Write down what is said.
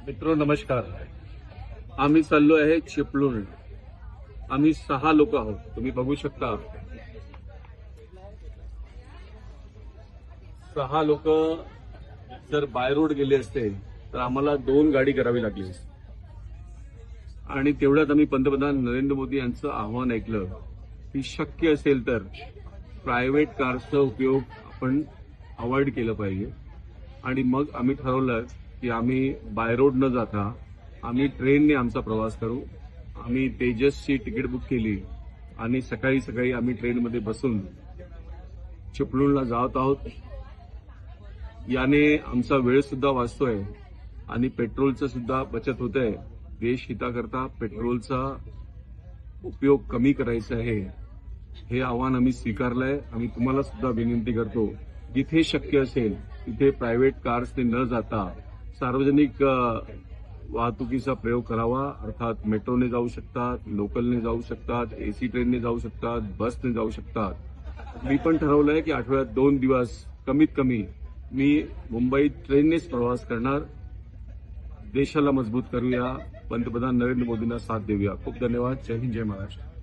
मित्रो नमस्कार. आम्ही चाललो आहे चिपळूण. आम्ही 6 लोक आहोत. तुम्ही बघू शकता 6 लोक जर बाय रोड गेले असते तर आम्हाला 2 गाडी करावी लागली असती. आणि तेवढ्यात आम्ही पंतप्रधान नरेंद्र मोदी यांचं आव्हान ऐकलं की शक्य असेल तर प्रायव्हेट कारचा उपयोग आपण अवॉइड केलं पाहिजे. आणि मग आम्ही ठरवलं की आम्ही बाय रोड न जाता आम्ही ट्रेनने आमचा प्रवास करू. आम्ही तेजसची तिकीट बुक केली आणि सकाळी सकाळी आम्ही ट्रेनमध्ये बसून चिपळूणला जात आहोत. याने आमचा वेळ सुद्धा वाचतोय आणि पेट्रोलचं सुद्धा बचत होत आहे. देश हिताकरता पेट्रोलचा उपयोग कमी करायचा आहे. हे आव्हान आम्ही स्वीकारलंय. आम्ही तुम्हाला सुद्धा विनंती करतो, जिथे शक्य असेल तिथे प्रायव्हेट कार्सने न जाता सार्वजनिक वाहतुकीचा प्रयोग करावा. अर्थात मेट्रोने जाऊ शकतात, लोकलने जाऊ शकतात, एसी ट्रेनने जाऊ शकतात, बसने जाऊ शकतात. मी पण ठरवलंय की आठवड्यात 2 दिवस कमीत कमी मी मुंबईत ट्रेननेच प्रवास करणार. देशाला मजबूत करूया. पंतप्रधान नरेंद्र मोदींना साथ देऊया. खूप धन्यवाद. जय हिंद, जय महाराष्ट्र.